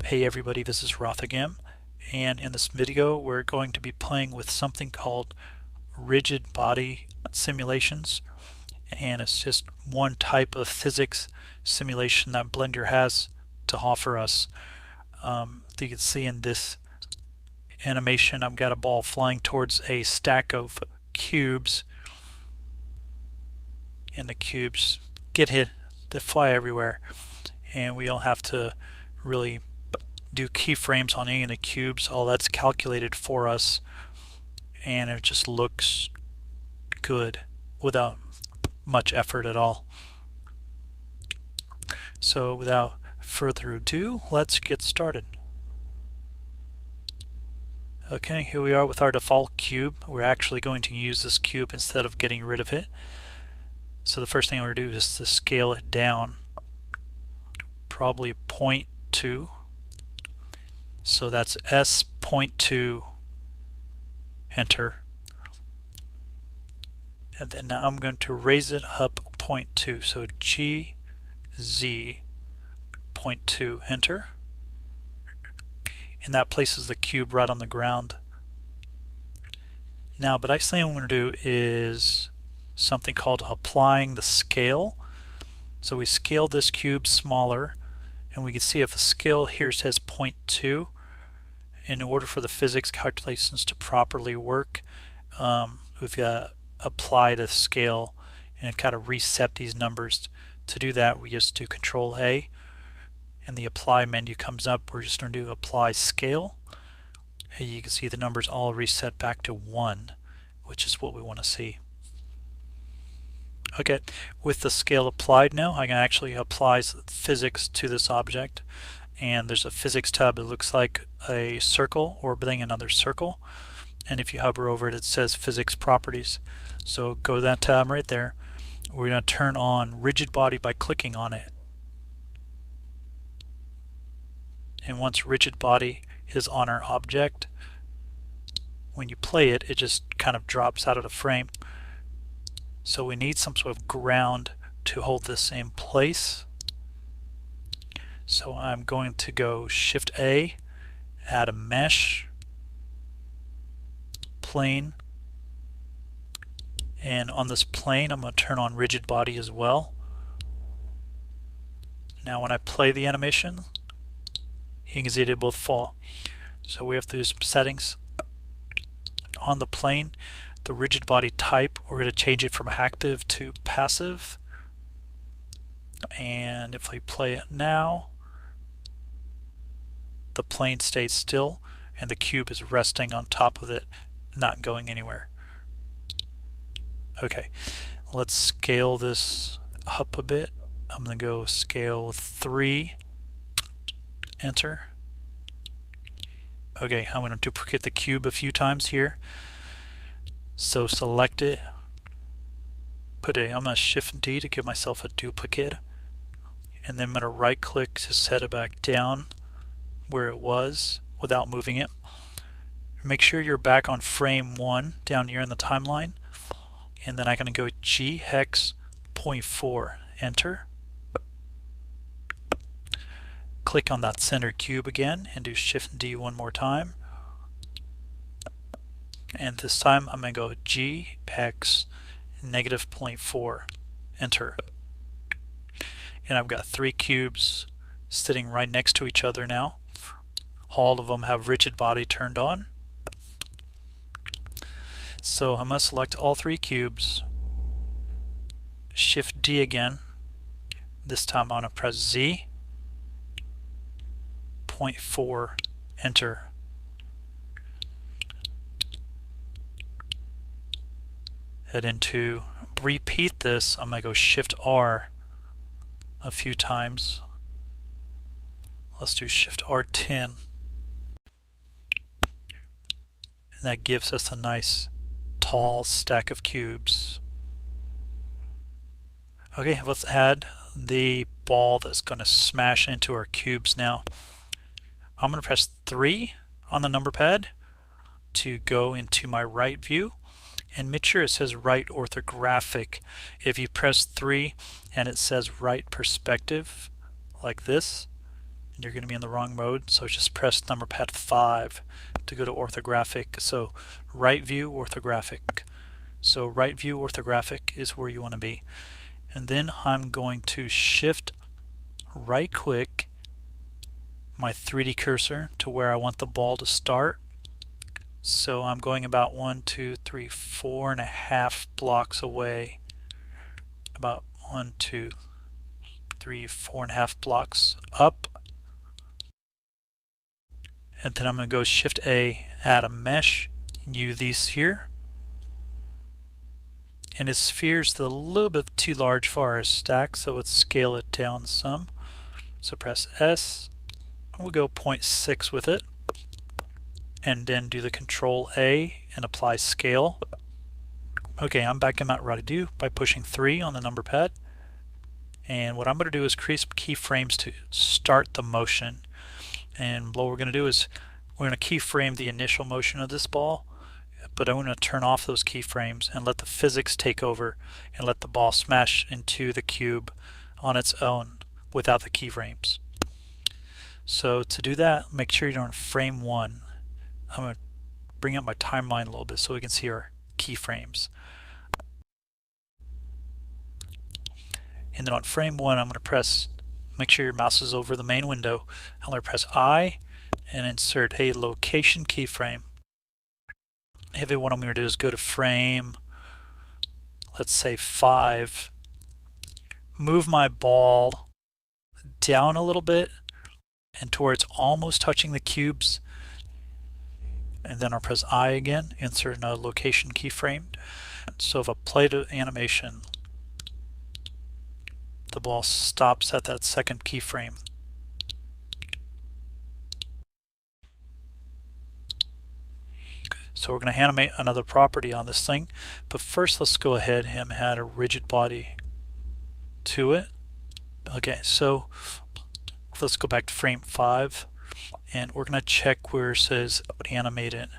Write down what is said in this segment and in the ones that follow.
Hey everybody, this is Roth again, and in this video we're going to be playing with something called rigid body simulations, and it's just one type of simulation that Blender has to offer us. You can see in this animation I've got a ball flying towards a stack of cubes, and the cubes get hit, they fly everywhere, and we don't have to really do keyframes on any of the cubes. All that's calculated for us, and it just looks good without much effort at all. So without further ado, let's get started. Okay, here we are with our default cube. We're actually going to use this cube instead of getting rid of it. So the first thing I'm going to do is to scale it down, probably 0.2. So that's S.2, enter. And then now I'm going to raise it up 0.2. So G, Z, 0.2, enter. And that places the cube right on the ground. Now, the next thing I'm going to do is something called applying the scale. So we scale this cube smaller, and we can see if the scale here says 0.2, in order for the physics calculations to properly work, we've got to apply the scale and kind of reset these numbers. To do that, we just do Control A, and the apply menu comes up. We're just going to do apply scale, and you can see the numbers all reset back to 1, which is what we want to see. Okay, with the scale applied now, I can actually apply physics to this object, and there's a physics tab that looks like a circle orbiting another circle, and if you hover over it, it says physics properties. So go to that tab right there. We're going to turn on rigid body by clicking on it, and once rigid body is on our object, when you play it, it just kind of drops out of the frame. So we need some sort of ground to hold this in place. So I'm going to go Shift A, add a mesh, plane, and on this plane I'm going to turn on rigid body as well. Now when I play the animation, you can see they both fall. So we have to do some settings. On the plane, the rigid body type, we're going to change it from active to passive. And if we play it now, the plane stays still and the cube is resting on top of it, not going anywhere. Okay, let's scale this up a bit. I'm going to go scale 3, enter. Okay, I'm going to duplicate the cube a few times here. So select it, I'm going to Shift D to give myself a duplicate, and then I'm going to right click to set it back down where it was without moving it. Make sure you're back on frame 1 down here in the timeline, and then I'm going to go G hex 0.4, enter. Click on that center cube again and do Shift D one more time, and this time I'm going to go G hex negative 0.4, enter. And I've got 3 cubes sitting right next to each other now. All of them have rigid body turned on. So I must select all 3 cubes, Shift D again. This time I'm going to press Z, 0.4, enter. And then to repeat this, I'm going to go Shift R a few times. Let's do Shift R10. And that gives us a nice tall stack of cubes. Okay, let's add the ball that's going to smash into our cubes now. I'm going to press 3 on the number pad to go into my right view, and make sure it says right orthographic. If you press 3 and it says right perspective like this, and you're going to be in the wrong mode. So just press number pad 5 to go to orthographic. So right view, orthographic. So right view, orthographic is where you want to be. And then I'm going to shift right click my 3D cursor to where I want the ball to start. So I'm going about 1, 2, 3, 4.5 blocks away. About 1, 2, 3, 4.5 blocks up. And then I'm going to go Shift A, add a mesh, use these here. And his sphere's a little bit too large for our stack, so let's scale it down some. So press S, we'll go 0.6 with it, and then do the Control A and apply scale. Okay, I'm back in what I do by pushing 3 on the number pad. And what I'm going to do is create some keyframes to start the motion. And what we're going to do is we're going to keyframe the initial motion of this ball, but I'm going to turn off those keyframes and let the physics take over and let the ball smash into the cube on its own without the keyframes. So to do that, make sure you're on frame 1. I'm going to bring up my timeline a little bit so we can see our keyframes. And then on frame 1, I'm going to press, make sure your mouse is over the main window. I'm going to press I and insert a location keyframe. Maybe what I'm going to do is go to frame, let's say 5, move my ball down a little bit and towards almost touching the cubes, and then I'll press I again, insert a location keyframe. So if I play the animation, the ball stops at that second keyframe. So we're going to animate another property on this thing, but first let's go ahead and add a rigid body to it. Okay, so let's go back to frame 5, and we're going to check where it says animate it,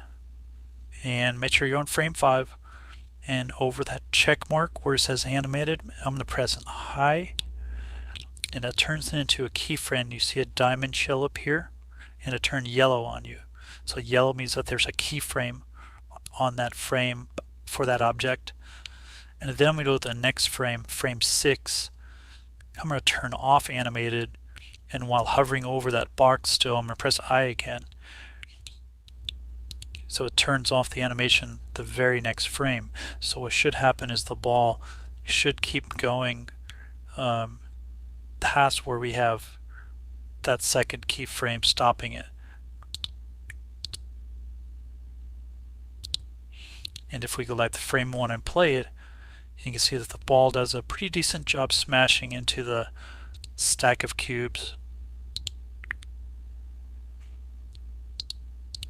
and make sure you're on frame 5, and over that check mark where it says animated, I'm going to press high, and it turns it into a keyframe. You see a diamond shell up here, and it turned yellow on you. So yellow means that there's a keyframe on that frame for that object. And then we go to the next frame, frame 6. I'm going to turn off animated, and while hovering over that box still, I'm going to press I again. So it turns off the animation the very next frame. So what should happen is the ball should keep going past where we have that second keyframe stopping it. And if we go back to frame 1 and play it, you can see that the ball does a pretty decent job smashing into the stack of cubes.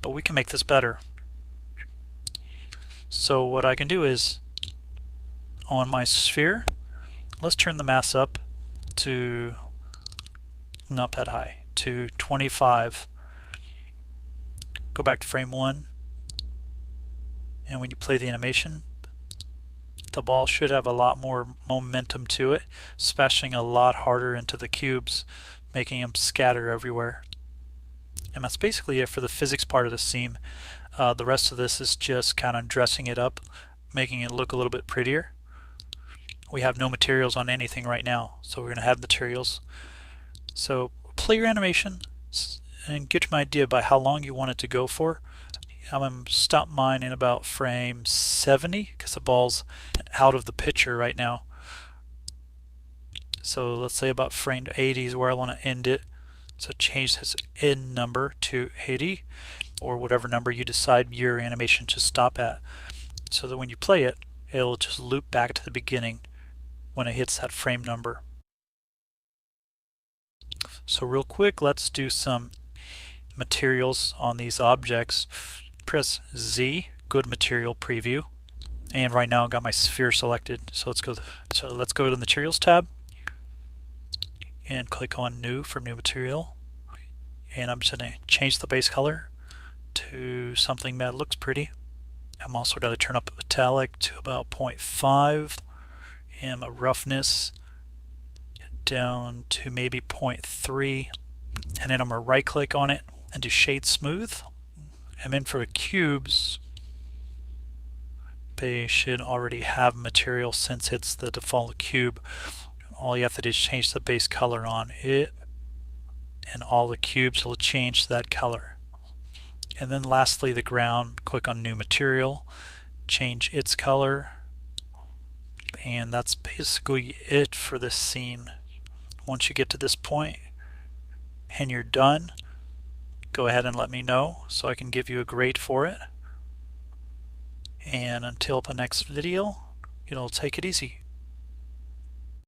But we can make this better. So what I can do is, on my sphere, let's turn the mass up to, not that high, to 25. Go back to frame 1, and when you play the animation, the ball should have a lot more momentum to it, smashing a lot harder into the cubes, making them scatter everywhere. And that's basically it for the physics part of the scene. The rest of this is just kind of dressing it up, making it look a little bit prettier. We have no materials on anything right now, so we're going to have materials. So play your animation and get an idea by how long you want it to go for. I'm going to stop mine in about frame 70 because the ball's out of the picture right now. So let's say about frame 80 is where I want to end it. So change this end number to 80 or whatever number you decide your animation to stop at. So that when you play it, it'll just loop back to the beginning when it hits that frame number. So real quick, let's do some materials on these objects. Press Z, go to material preview, and right now I've got my sphere selected. So let's go to the materials tab and click on new from new material, and I'm just going to change the base color to something that looks pretty. I'm also going to turn up metallic to about 0.5 and my roughness down to maybe 0.3. and then I'm going to right click on it and do shade smooth. And then for the cubes, they should already have material since it's the default cube. All you have to do is change the base color on it, and all the cubes will change that color. And then lastly, the ground, click on new material, change its color, and that's basically it for this scene. Once you get to this point and you're done, go ahead and let me know so I can give you a grade for it. And until the next video, take it easy.